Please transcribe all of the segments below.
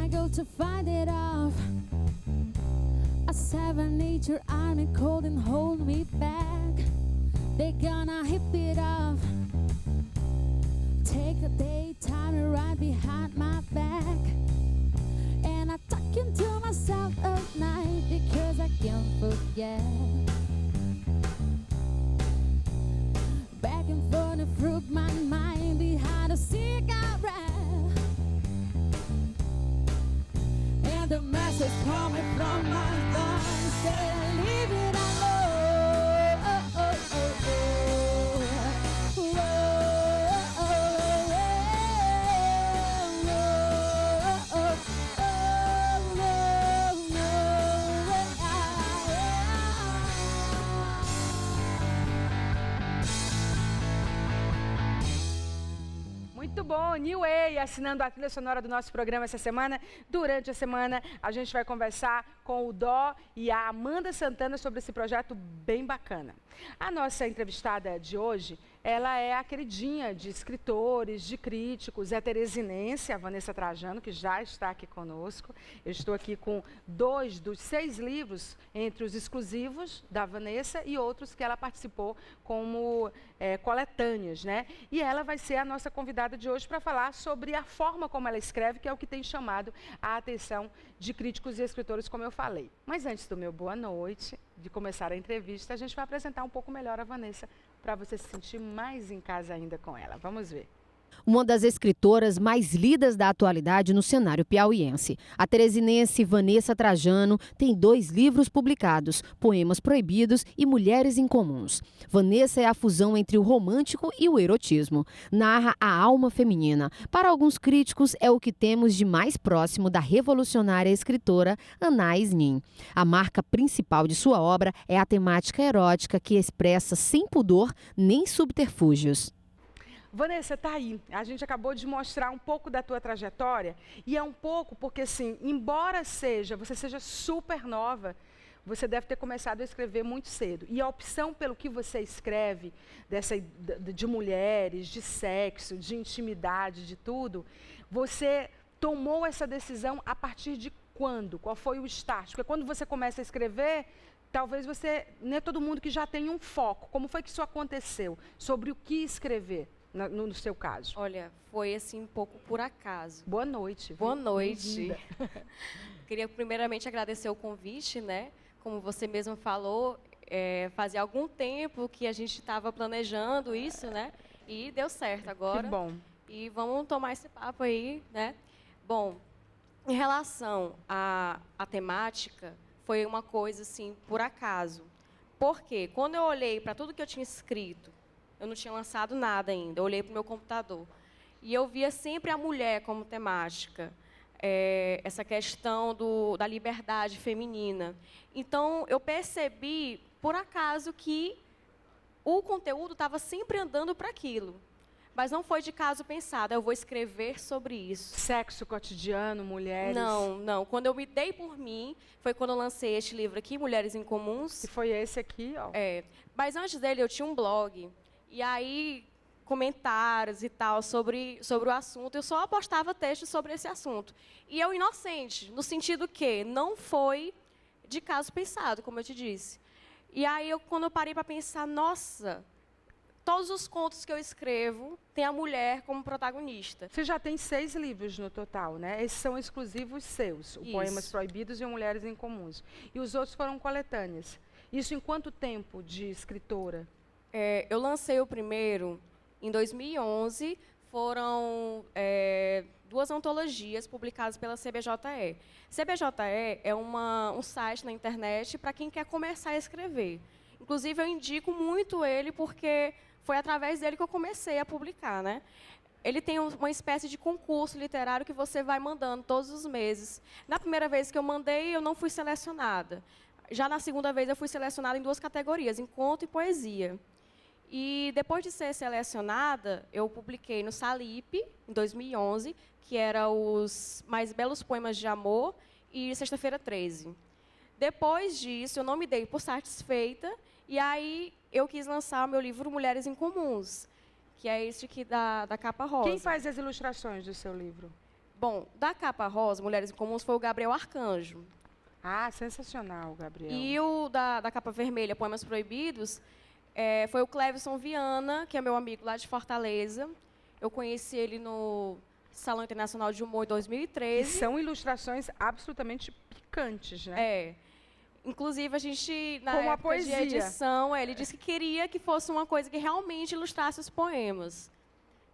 struggle to fight it off. A 7-nature army couldn't hold me back. They gonna hip it off. Take a daytime and ride behind my back. And I talking to myself at night because I can't forget. Back and forth through my mind behind a cigarette. And the message coming from my lungs saying, leave it alone. Oh, oh, oh, oh. Whoa, oh, oh, oh, oh, oh, no, Muito bom, New Way, assinando a trilha sonora do nosso programa essa semana. Durante a semana, a gente vai conversar com o Dó e a Amanda Santana sobre esse projeto bem bacana. A nossa entrevistada de hoje, ela é a queridinha de escritores, de críticos, é teresinense, a Vanessa Trajano, que já está aqui conosco. Eu estou aqui com 2 dos 6 livros, entre os exclusivos da Vanessa e outros que ela participou como coletâneas, né? E ela vai ser a nossa convidada de hoje para falar sobre a forma como ela escreve, que é o que tem chamado a atenção de críticos e escritores, como eu falei. Mas antes do meu boa noite, de começar a entrevista, a gente vai apresentar um pouco melhor a Vanessa, para você se sentir mais em casa ainda com ela. Vamos ver. Uma das escritoras mais lidas da atualidade no cenário piauiense. A teresinense Vanessa Trajano tem 2 livros publicados, Poemas Proibidos e Mulheres Incomuns. Vanessa é a fusão entre o romântico e o erotismo. Narra a alma feminina. Para alguns críticos, é o que temos de mais próximo da revolucionária escritora Anais Nin. A marca principal de sua obra é a temática erótica que expressa sem pudor nem subterfúgios. Vanessa, tá aí. A gente acabou de mostrar um pouco da tua trajetória e é um pouco porque, assim, embora você seja super nova, você deve ter começado a escrever muito cedo. E a opção pelo que você escreve, de mulheres, de sexo, de intimidade, de tudo, você tomou essa decisão a partir de quando? Qual foi o start? Porque quando você começa a escrever, talvez não é todo mundo que já tem um foco. Como foi que isso aconteceu? Sobre o que escrever? No seu caso? Olha, foi assim um pouco por acaso. Boa noite. Boa noite. Queria primeiramente agradecer o convite, né? Como você mesmo falou, fazia algum tempo que a gente estava planejando isso, né? E deu certo agora. Que bom. E vamos tomar esse papo aí, né? Bom, em relação à temática, foi uma coisa assim, por acaso. Por quê? Quando eu olhei para tudo que eu tinha escrito, eu não tinha lançado nada ainda, eu olhei para o meu computador. E eu via sempre a mulher como temática, essa questão da liberdade feminina. Então, eu percebi, por acaso, que o conteúdo estava sempre andando para aquilo. Mas não foi de caso pensado, eu vou escrever sobre isso. Sexo cotidiano, mulheres? Não. Quando eu me dei por mim, foi quando eu lancei este livro aqui, Mulheres Incomuns. Que foi esse aqui, ó. Mas antes dele, eu tinha um blog. E aí, comentários e tal sobre o assunto, eu só postava textos sobre esse assunto. E eu inocente, no sentido que não foi de caso pensado, como eu te disse. E aí, quando eu parei para pensar, nossa, todos os contos que eu escrevo têm a mulher como protagonista. Você já tem 6 livros no total, né? Esses são exclusivos seus, o Poemas Proibidos e o Mulheres Incomuns. E os outros foram coletâneas. Isso em quanto tempo de escritora? Eu lancei o primeiro em 2011, foram 2 antologias publicadas pela CBJE. CBJE é um site na internet para quem quer começar a escrever. Inclusive, eu indico muito ele porque foi através dele que eu comecei a publicar, né? Ele tem uma espécie de concurso literário que você vai mandando todos os meses. Na primeira vez que eu mandei, eu não fui selecionada. Já na segunda vez, eu fui selecionada em 2 categorias, em conto e poesia. E depois de ser selecionada, eu publiquei no Salip, em 2011, que era os Mais Belos Poemas de Amor, e Sexta-feira 13. Depois disso, eu não me dei por satisfeita, e aí eu quis lançar o meu livro Mulheres Incomuns, que é este aqui da capa rosa. Quem faz as ilustrações do seu livro? Bom, da capa rosa, Mulheres Incomuns, foi o Gabriel Arcanjo. Ah, sensacional, Gabriel. E o da capa vermelha, Poemas Proibidos, foi o Clevison Viana, que é meu amigo lá de Fortaleza. Eu conheci ele no Salão Internacional de Humor em E 2013. são ilustrações absolutamente picantes, né? Inclusive, a gente, na Como a época de poesia. edição, ele disse que queria que fosse uma coisa que realmente ilustrasse os poemas.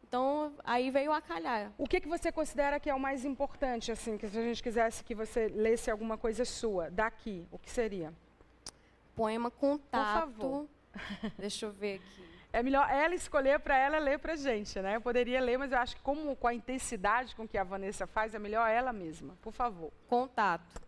Então, aí veio a calhar. O que você considera que é o mais importante, assim, que se a gente quisesse que você lesse alguma coisa sua, daqui, o que seria? Poema Contato. favor. Deixa eu ver aqui. É melhor ela escolher para ela ler para a gente, né? Eu poderia ler, mas eu acho que com a intensidade com que a Vanessa faz, é melhor ela mesma. Por favor. Contato.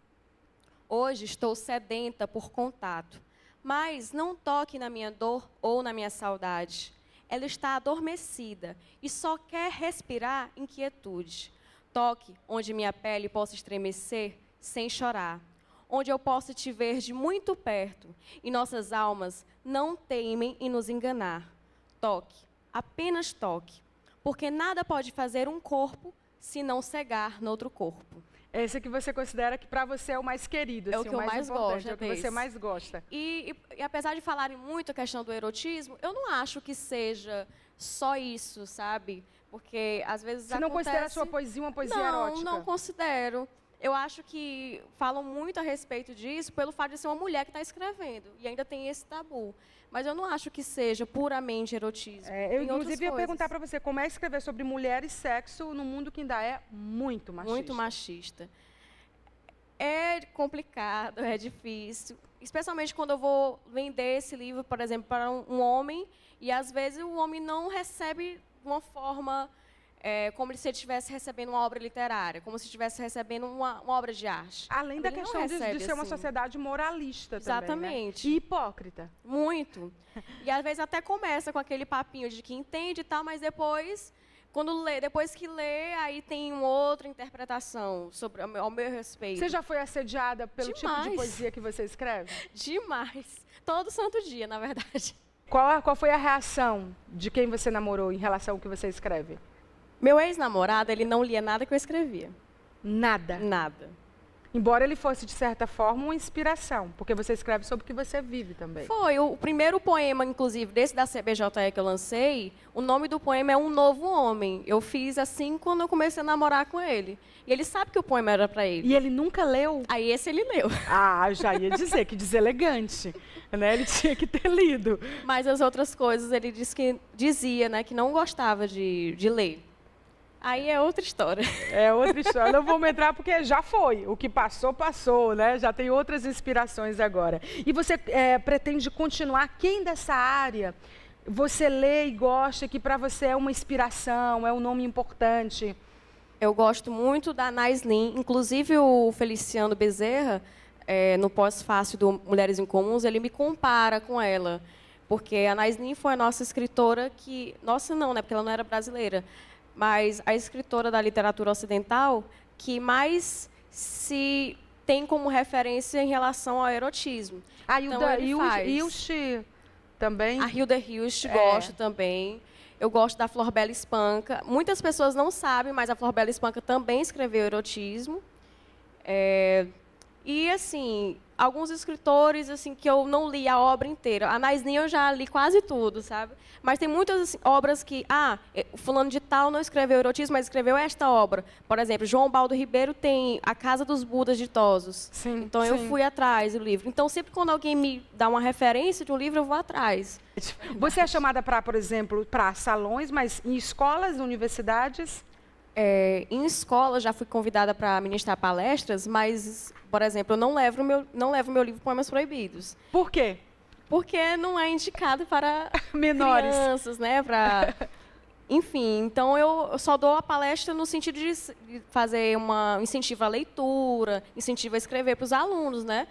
Hoje estou sedenta por contato, mas não toque na minha dor ou na minha saudade. Ela está adormecida e só quer respirar inquietude. Toque onde minha pele possa estremecer sem chorar, onde eu possa te ver de muito perto e nossas almas não temem em nos enganar. Toque, apenas toque, porque nada pode fazer um corpo se não cegar noutro corpo. Esse que você considera que para você é o mais querido, É o assim, que eu mais mais importante, gosto, é o que desse. você mais gosta. E apesar de falarem muito a questão do erotismo, eu não acho que seja só isso, sabe? Porque às vezes Você não considera a acontece... sua poesia uma poesia não, erótica? Não considero. Eu acho que falam muito a respeito disso pelo fato de ser uma mulher que está escrevendo. E ainda tem esse tabu. Mas eu não acho que seja puramente erotismo. Eu, Tem outras inclusive, ia coisas. perguntar para você como é escrever sobre mulher e sexo num mundo que ainda é muito machista. Muito machista. É complicado, é difícil. Especialmente quando eu vou vender esse livro, por exemplo, para um homem, e às vezes o homem não recebe de uma forma como se ele estivesse recebendo uma obra literária, como se estivesse recebendo uma obra de arte. Além da Ele não questão de recebe ser uma assim. sociedade moralista Exatamente. também, né? E hipócrita. Muito. E às vezes até começa com aquele papinho de que entende e tal, mas depois, depois que lê, aí tem uma outra interpretação sobre ao meu respeito. Você já foi assediada pelo tipo de Demais. poesia que você escreve? Demais. Todo santo dia, na verdade. Qual foi a reação de quem você namorou em relação ao que você escreve? Meu ex-namorado, ele não lia nada que eu escrevia. Nada. Nada. Embora ele fosse, de certa forma, uma inspiração, porque você escreve sobre o que você vive também. Foi. O primeiro poema, inclusive, desse da CBJE que eu lancei, o nome do poema é Um Novo Homem. Eu fiz assim quando eu comecei a namorar com ele. E ele sabe que o poema era para ele. E ele nunca leu? Aí esse ele leu. Ah, já ia dizer, que deselegante. Né? Ele tinha que ter lido. Mas as outras coisas ele dizia, né, que não gostava de ler. Aí é outra história. É outra história. Não vamos entrar porque já foi. O que passou, passou, né? Já tem outras inspirações agora. E você pretende continuar? Quem dessa área você lê e gosta, que para você é uma inspiração, é um nome importante? Eu gosto muito da Naislin. Inclusive o Feliciano Bezerra, no pós-fácil do Mulheres Incomuns, ele me compara com ela. Porque a Naislin foi a nossa escritora que... Nossa não, né? Porque ela não era brasileira. Mas a escritora da literatura ocidental que mais se tem como referência em relação ao erotismo. A Hilda ele faz. Hilst também? A Hilda Hilst gosto também. Eu gosto da Flor Bela Espanca. Muitas pessoas não sabem, mas a Flor Bela Espanca também escreveu erotismo. E, assim, alguns escritores assim que eu não li a obra inteira. A Naislin eu já li quase tudo, sabe? Mas tem muitas assim, obras que... o fulano de tal não escreveu erotismo, mas escreveu esta obra. Por exemplo, João Baldo Ribeiro tem A Casa dos Budas Ditosos. Sim, então, eu fui atrás do livro. Então, sempre quando alguém me dá uma referência de um livro, eu vou atrás. Você é chamada para, por exemplo, para salões, mas em escolas, universidades? Em escola, já fui convidada para ministrar palestras, mas, por exemplo, eu não levo meu livro Poemas Proibidos. Por quê? Porque não é indicado para Menores. crianças, né? Enfim, então eu só dou a palestra no sentido de fazer incentivo à leitura, incentivo a escrever para os alunos, né?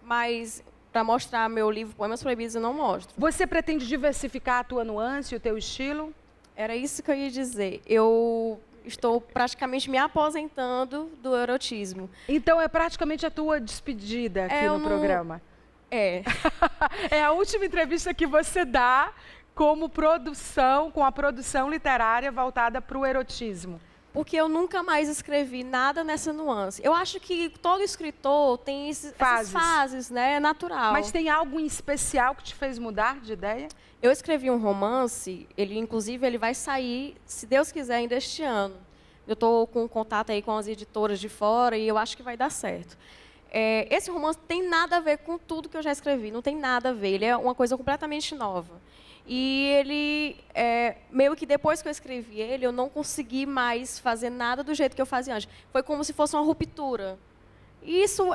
Mas para mostrar meu livro Poemas Proibidos eu não mostro. Você pretende diversificar a tua nuance, o teu estilo? Era isso que eu ia dizer. Eu estou praticamente me aposentando do erotismo. Então é praticamente a tua despedida aqui no programa. É a última entrevista que você dá como produção, com a produção literária voltada para o erotismo. porque eu nunca mais escrevi nada nessa nuance. Eu acho que todo escritor tem essas fases, né? É natural. Mas tem algo em especial que te fez mudar de ideia? Eu escrevi um romance, inclusive ele vai sair, se Deus quiser, ainda este ano. Eu estou com contato aí com as editoras de fora e eu acho que vai dar certo. Esse romance tem nada a ver com tudo que eu já escrevi, não tem nada a ver, ele é uma coisa completamente nova. E ele, meio que depois que eu escrevi ele, eu não consegui mais fazer nada do jeito que eu fazia antes. Foi como se fosse uma ruptura. E isso,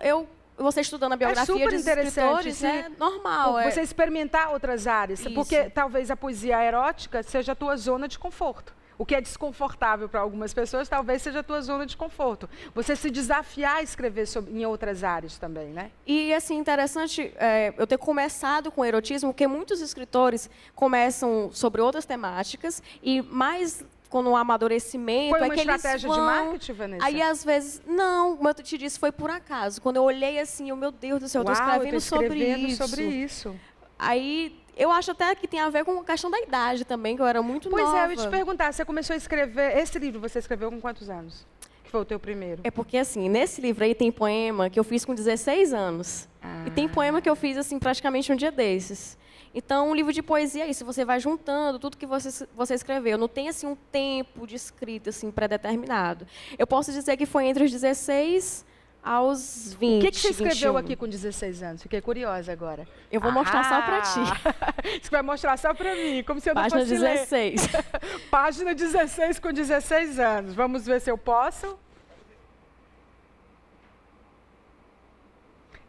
você estudando a biografia de escritores, é normal. Você experimentar outras áreas, Isso. porque talvez a poesia erótica seja a tua zona de conforto. O que é desconfortável para algumas pessoas, talvez seja a tua zona de conforto. Você se desafiar a escrever em outras áreas também, né? E, assim, interessante eu ter começado com erotismo, porque muitos escritores começam sobre outras temáticas e mais quando o amadurecimento... Foi uma que estratégia de marketing, Vanessa? Aí, às vezes, não, como eu te disse, foi por acaso. Quando eu olhei assim, meu Deus do céu, eu estou escrevendo sobre isso. Aí... Eu acho até que tem a ver com a questão da idade também, que eu era muito nova. Pois é, eu ia te perguntar, você começou a escrever... Esse livro você escreveu com quantos anos? Que foi o teu primeiro? É porque, assim, nesse livro aí tem poema que eu fiz com 16 anos. E tem poema que eu fiz, assim, praticamente um dia desses. Então, um livro de poesia é isso, você vai juntando tudo que você escreveu. Não tem, assim, um tempo de escrita, assim, pré-determinado. Eu posso dizer que foi entre os 16... aos 20, O que você escreveu 21. aqui com 16 anos? Fiquei curiosa agora. Eu vou mostrar só para ti. Você vai mostrar só para mim, como se eu Página não fosse 16. ler. Página 16 com 16 anos. Vamos ver se eu posso.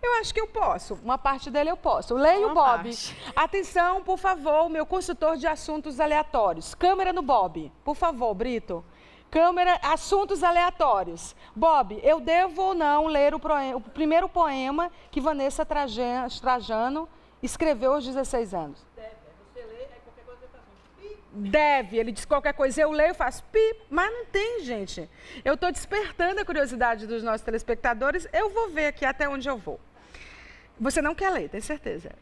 Eu acho que eu posso. Uma parte dele eu posso. Leio, Bob. Parte. Atenção, por favor, meu consultor de assuntos aleatórios. Câmera no Bob. Por favor, Brito. Câmera, assuntos aleatórios. Bob, eu devo ou não ler o primeiro poema que Vanessa Trajano escreveu aos 16 anos? Deve. Você lê, aí qualquer coisa você faz um pi. Deve. Ele diz qualquer coisa, eu leio, faço pi. Mas não tem, gente. Eu estou despertando a curiosidade dos nossos telespectadores. Eu vou ver aqui até onde eu vou. Você não quer ler, tem certeza.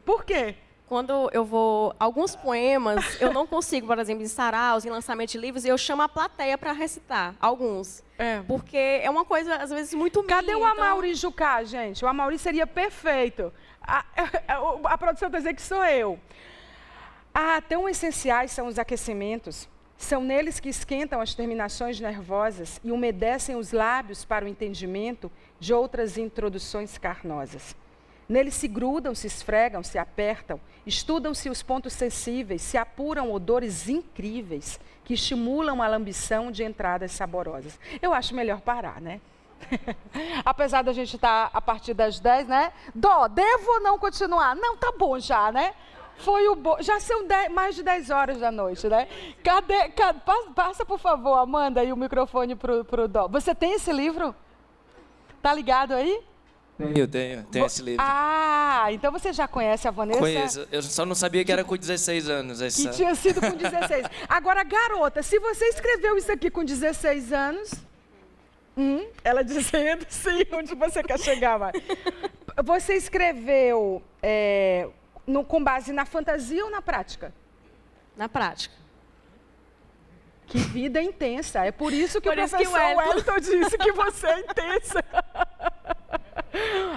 Por quê? Quando eu vou... Alguns poemas, eu não consigo, por exemplo, em saraus, em lançamento de livros, e eu chamo a plateia para recitar. Alguns. Porque é uma coisa, às vezes, muito minha. Cadê o Amaury Jucá, gente? O Amaury seria perfeito. A produção está dizendo que sou eu. Tão essenciais são os aquecimentos. São neles que esquentam as terminações nervosas e umedecem os lábios para o entendimento de outras introduções carnosas. Neles se grudam, se esfregam, se apertam, estudam-se os pontos sensíveis, se apuram odores incríveis que estimulam a lambição de entradas saborosas. Eu acho melhor parar, né? Apesar da gente estar a partir das 10, né? Dó, devo ou não continuar? Não, tá bom já, né? Já são mais de 10 horas da noite, né? Passa, por favor, Amanda, aí o microfone pro Dó. Você tem esse livro? Tá ligado aí? Eu tenho esse livro. Então você já conhece a Vanessa? Conheço, eu só não sabia que era com 16 anos. Que tinha sido com 16. Agora, garota, se você escreveu isso aqui com 16 anos... ela dizendo sim, onde você quer chegar, mais? Você escreveu com base na fantasia ou na prática? Na prática. Que vida intensa. É por isso que o isso professor Wellington disse que você é intensa.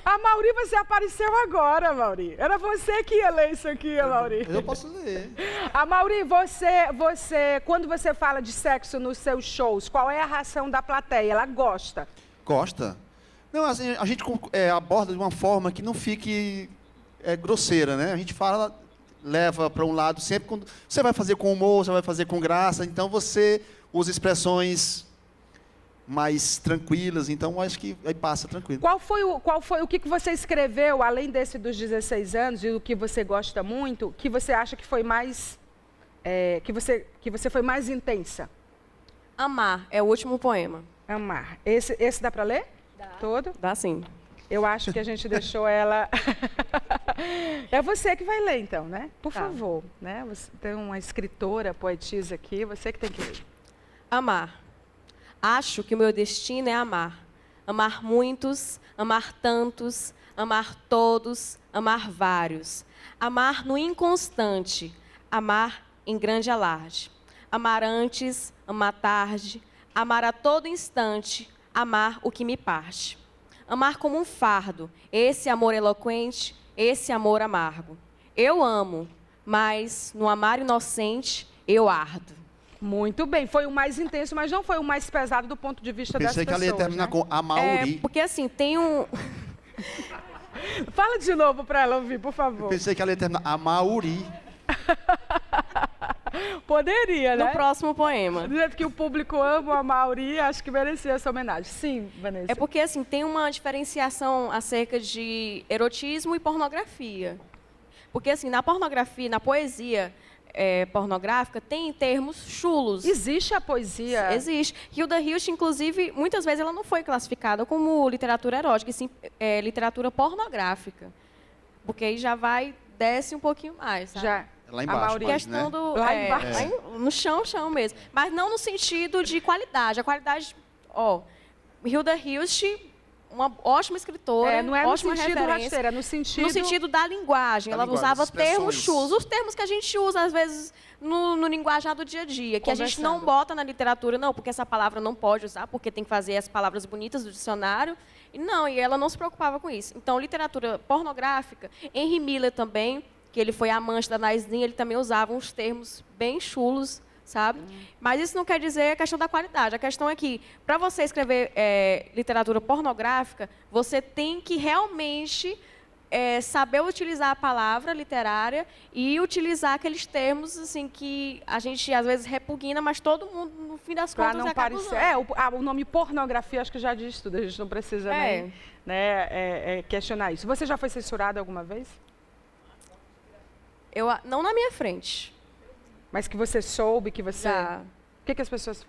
Amaury, você apareceu agora, Amaury. Era você que ia ler isso aqui, Amaury. Eu posso ler. Amaury, você, quando você fala de sexo nos seus shows, qual é a reação da plateia? Ela gosta? Gosta. Não, assim, a gente aborda de uma forma que não fique grosseira, né? A gente fala, leva para um lado sempre quando você vai fazer com humor, você vai fazer com graça, então você usa expressões mais tranquilas, então acho que aí passa tranquilo. Qual foi o que você escreveu, além desse dos 16 anos, e o que você gosta muito, que você acha que foi mais, que você foi mais intensa? Amar é o último poema. Amar. Esse dá para ler? Dá. Todo? Dá sim. Eu acho que a gente deixou ela... É você que vai ler, então, né? Por favor. Né? Você tem uma escritora, poetisa aqui, você que tem que ler. Amar. Acho que o meu destino é amar. Amar muitos, amar tantos, amar todos, amar vários. Amar no inconstante, amar em grande alarde. Amar antes, amar tarde, amar a todo instante, amar o que me parte. Amar como um fardo, esse amor eloquente, esse amor amargo. Eu amo, mas no amar inocente, eu ardo. Muito bem, foi o mais intenso, mas não foi o mais pesado do ponto de vista das Pensei que pessoas. ela ia terminar né? com a Mauri. Porque assim, tem um... Fala de novo para ela ouvir, por favor. Pensei que ela ia terminar a Mauri. Poderia, né? No próximo poema. Do jeito que o público ama a Mauri, acho que merecia essa homenagem. Sim, Vanessa. É porque assim, tem uma diferenciação acerca de erotismo e pornografia. Porque assim, na pornografia, na poesia pornográfica, tem termos chulos. Existe a poesia? Existe. Hilda Hilst, inclusive, muitas vezes ela não foi classificada como literatura erótica, e sim literatura pornográfica. Porque aí já desce um pouquinho mais, sabe? Já. Lá embaixo, Mauri. mas, Questão né? do... Lá embaixo. lá no chão mesmo. Mas não no sentido de qualidade. A qualidade... Hilda Hilst, uma ótima escritora, Não é no ótima sentido referência. rasteira, é no sentido... No sentido da linguagem. Da Ela linguagem, usava termos expressões. chulos. Os termos que a gente usa, às vezes, no linguajar do dia a dia. Que a gente não Conversando. bota na literatura, não, porque essa palavra não pode usar, porque tem que fazer as palavras bonitas do dicionário. E ela não se preocupava com isso. Então, literatura pornográfica, Henry Miller também, que ele foi amante da Naisnin, ele também usava uns termos bem chulos, sabe? Mas isso não quer dizer a questão da qualidade. A questão é que, para você escrever literatura pornográfica, você tem que realmente saber utilizar a palavra literária e utilizar aqueles termos assim que a gente, às vezes, repugna, mas todo mundo, no fim das Para contas, não acaba parecer. usando. O nome pornografia acho que já diz tudo, a gente não precisa nem questionar isso. Você já foi censurado alguma vez? Não na minha frente. Mas que você soube, que você... Já. O que as pessoas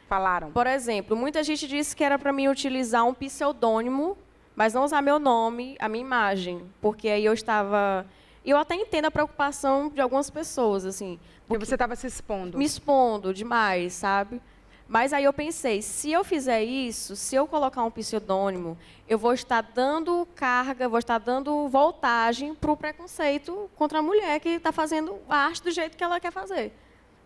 falaram? Por exemplo, muita gente disse que era para mim utilizar um pseudônimo, mas não usar meu nome, a minha imagem, porque aí eu estava... Eu até entendo a preocupação de algumas pessoas, assim. Porque você estava se expondo. Me expondo demais, sabe? Mas aí eu pensei, se eu fizer isso, se eu colocar um pseudônimo, eu vou estar dando carga, vou estar dando voltagem para o preconceito contra a mulher que está fazendo a arte do jeito que ela quer fazer.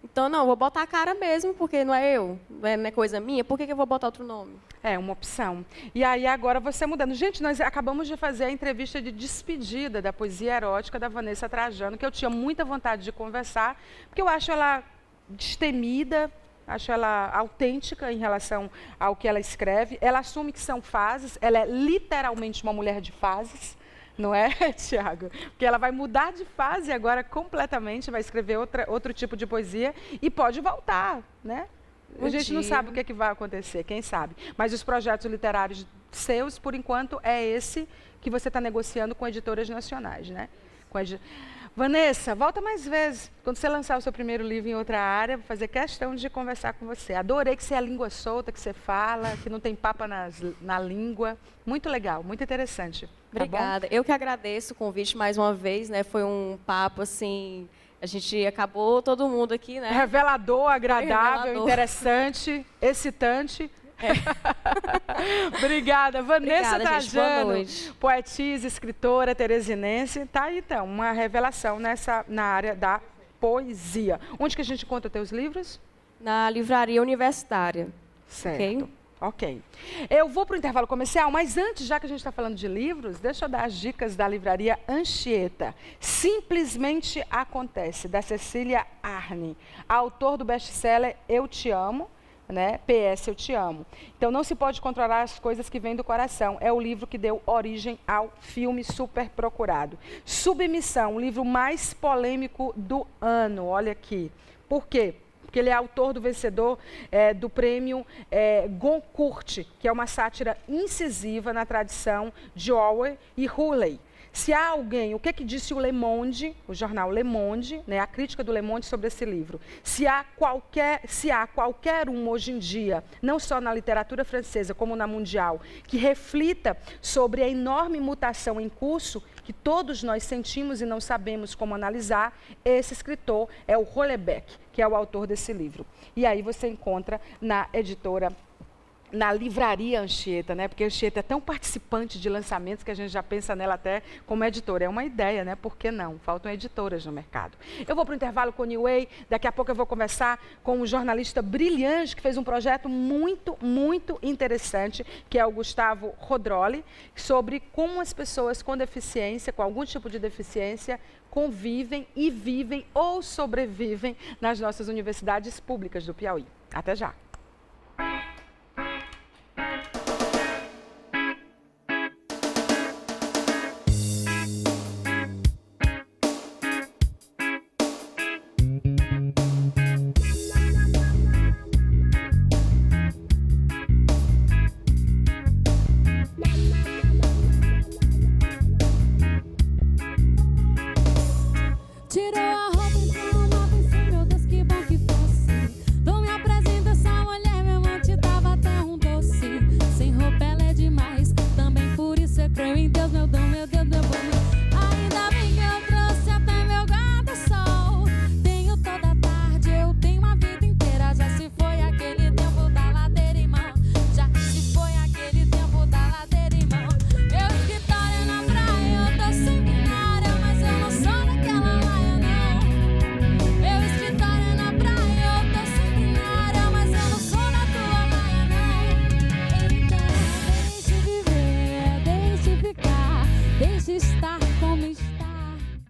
Então, não, vou botar a cara mesmo, porque não é eu, não é coisa minha, por que eu vou botar outro nome? É uma opção. E aí agora você mudando. Gente, nós acabamos de fazer a entrevista de despedida da poesia erótica da Vanessa Trajano, que eu tinha muita vontade de conversar, porque eu acho ela destemida, acho ela autêntica em relação ao que ela escreve. Ela assume que são fases, ela é literalmente uma mulher de fases, não é, Tiago? Porque ela vai mudar de fase agora completamente, vai escrever outro tipo de poesia e pode voltar, né? A gente não sabe o que é que vai acontecer, quem sabe. Mas os projetos literários seus, por enquanto, é esse que você está negociando com editoras nacionais, né? Vanessa, volta mais vezes. Quando você lançar o seu primeiro livro em outra área, vou fazer questão de conversar com você. Adorei que você é a língua solta, que você fala, que não tem papa na língua. Muito legal, muito interessante. Obrigada. Tá bom? Eu que agradeço o convite mais uma vez, né? Foi um papo, assim... A gente acabou todo mundo aqui, né? Revelador, agradável, revelador. Interessante, excitante. Obrigada. Vanessa Obrigada, gente. Boa Trajano, noite. poetisa, escritora, teresinense. Tá aí, então, uma revelação na área da poesia. Onde que a gente encontra teus livros? Na livraria universitária. Certo. Ok. Eu vou para o intervalo comercial, mas antes, já que a gente está falando de livros, deixa eu dar as dicas da livraria Anchieta. Simplesmente Acontece, da Cecília Arne, autor do best-seller Eu Te Amo, né? PS, Eu Te Amo. Então, não se pode controlar as coisas que vêm do coração. É o livro que deu origem ao filme super procurado. Submissão, o livro mais polêmico do ano. Olha aqui. Por quê? Porque ele é autor do vencedor do prêmio Goncourt, que é uma sátira incisiva na tradição de Orwell e Huxley. Se há alguém, o que disse o Le Monde, o jornal Le Monde, né, a crítica do Le Monde sobre esse livro, se há qualquer um hoje em dia, não só na literatura francesa como na mundial, que reflita sobre a enorme mutação em curso que todos nós sentimos e não sabemos como analisar, esse escritor é o Houellebecq, que é o autor desse livro. E aí você encontra na editora na livraria Anchieta, né? Porque a Anchieta é tão participante de lançamentos que a gente já pensa nela até como editora. É uma ideia, né? Por que não? Faltam editoras no mercado. Eu vou para o intervalo com o New Way, daqui a pouco eu vou conversar com um jornalista brilhante que fez um projeto muito, muito interessante, que é o Gustavo Rodroli, sobre como as pessoas com deficiência, com algum tipo de deficiência, convivem e vivem ou sobrevivem nas nossas universidades públicas do Piauí. Até já!